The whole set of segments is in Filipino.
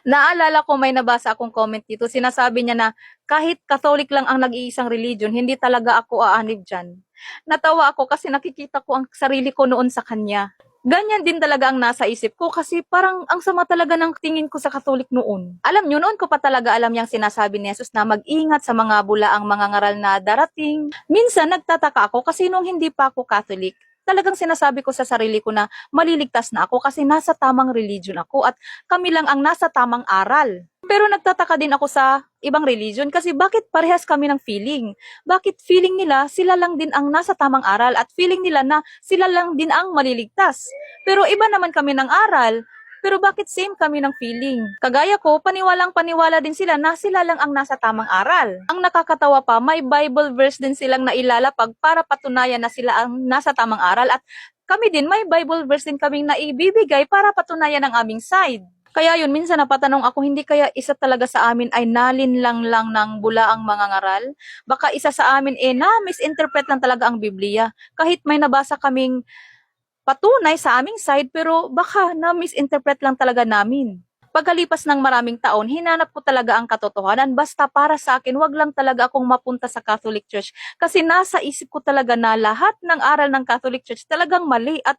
Naalala ko may nabasa akong comment dito, sinasabi niya na kahit Catholic lang ang nag-iisang religion, hindi talaga ako aanib diyan. Natawa ako kasi nakikita ko ang sarili ko noon sa kanya. Ganyan din talaga ang nasa isip ko kasi parang ang sama talaga ng tingin ko sa Catholic noon. Alam nyo, noon ko pa talaga alam yung sinasabi ni Jesus na mag-ingat sa mga bulaang mga ngaral na darating. Minsan nagtataka ako kasi nung hindi pa ako Catholic, talagang sinasabi ko sa sarili ko na maliligtas na ako kasi nasa tamang religion ako at kami lang ang nasa tamang aral. Pero nagtataka din ako sa ibang religion kasi bakit parehas kami ng feeling? Bakit feeling nila sila lang din ang nasa tamang aral at feeling nila na sila lang din ang maliligtas? Pero iba naman kami ng aral. Pero bakit same kami ng feeling? Kagaya ko, paniwalang paniwala din sila na sila lang ang nasa tamang aral. Ang nakakatawa pa, may Bible verse din silang nailalapag para patunayan na sila ang nasa tamang aral at kami din may Bible verse din kaming naibibigay para patunayan ang aming side. Kaya yun, minsan napatanong ako, hindi kaya isa talaga sa amin ay nalinlang lang ng bulaang mga ngaral? Baka isa sa amin na-misinterpret lang talaga ang Biblia. Kahit may nabasa kaming patunay sa aming side, pero baka na-misinterpret lang talaga namin. Pagkalipas ng maraming taon, hinanap ko talaga ang katotohanan. Basta para sa akin, wag lang talaga akong mapunta sa Catholic Church. Kasi nasa isip ko talaga na lahat ng aral ng Catholic Church talagang mali at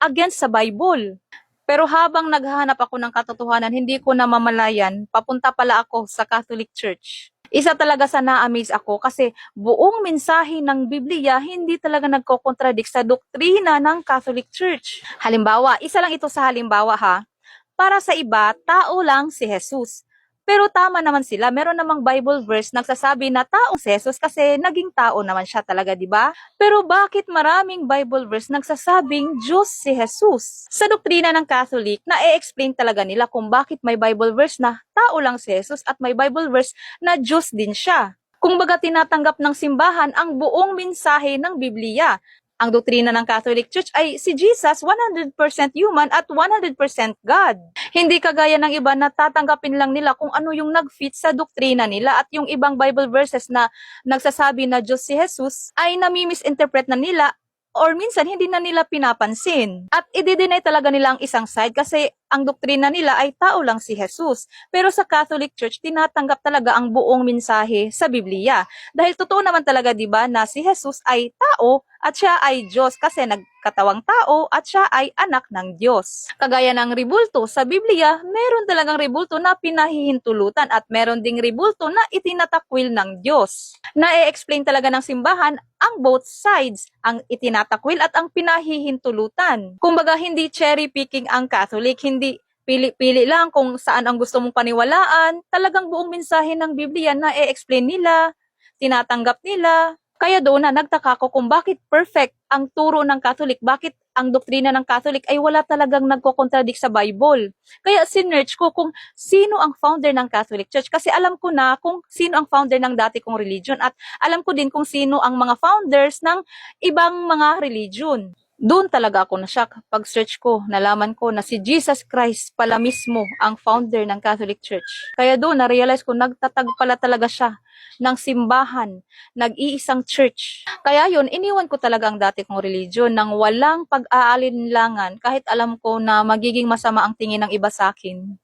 against sa Bible. Pero habang naghahanap ako ng katotohanan, hindi ko namamalayan, papunta pala ako sa Catholic Church. Isa talaga sa na-amaze ako kasi buong mensahe ng Biblia hindi talaga nagko-contradict sa doktrina ng Catholic Church. Halimbawa, isa lang ito sa halimbawa ha. Para sa iba, tao lang si Jesus. Pero tama naman sila, meron namang Bible verse nagsasabi na taong si Jesus kasi naging tao naman siya talaga, di ba? Pero bakit maraming Bible verse nagsasabing Diyos si Jesus? Sa doktrina ng Catholic, na-explain talaga nila kung bakit may Bible verse na tao lang si Jesus at may Bible verse na Diyos din siya. Kung baga tinatanggap ng simbahan ang buong mensahe ng Biblia. Ang doktrina ng Catholic Church ay si Jesus 100% human at 100% God. Hindi kagaya ng iba na tatanggapin lang nila kung ano yung nag-fit sa doktrina nila at yung ibang Bible verses na nagsasabi na Diyos si Jesus ay nami-misinterpret na nila or minsan hindi na nila pinapansin. At i-deny talaga nila ang isang side kasi ang doktrina nila ay tao lang si Jesus. Pero sa Catholic Church, tinatanggap talaga ang buong mensahe sa Biblia. Dahil totoo naman talaga, di ba, na si Jesus ay tao at siya ay Diyos kasi nagkatawang tao at siya ay anak ng Diyos. Kagaya ng ribulto, sa Biblia, meron talagang ribulto na pinahihintulutan at meron ding ribulto na itinatakwil ng Diyos. Na-explain talaga ng simbahan ang both sides, ang itinatakwil at ang pinahihintulutan. Kumbaga, hindi cherry picking ang Catholic, hindi pili-pili lang kung saan ang gusto mong paniwalaan. Talagang buong mensahe ng Biblia na i-explain nila, tinatanggap nila. Kaya doon na nagtaka ko kung bakit perfect ang turo ng Catholic, bakit ang doktrina ng Catholic ay wala talagang nagko-contradict sa Bible. Kaya sinearch ko kung sino ang founder ng Catholic Church kasi alam ko na kung sino ang founder ng dati kong religion at alam ko din kung sino ang mga founders ng ibang mga religion. Doon talaga ako na-shock. Pag-search ko, nalaman ko na si Jesus Christ pala mismo ang founder ng Catholic Church. Kaya doon, na-realize ko, nagtatag pala talaga siya ng simbahan, nag-iisang church. Kaya yun, iniwan ko talaga ang dati kong religion nang walang pag-aalinlangan kahit alam ko na magiging masama ang tingin ng iba sa akin.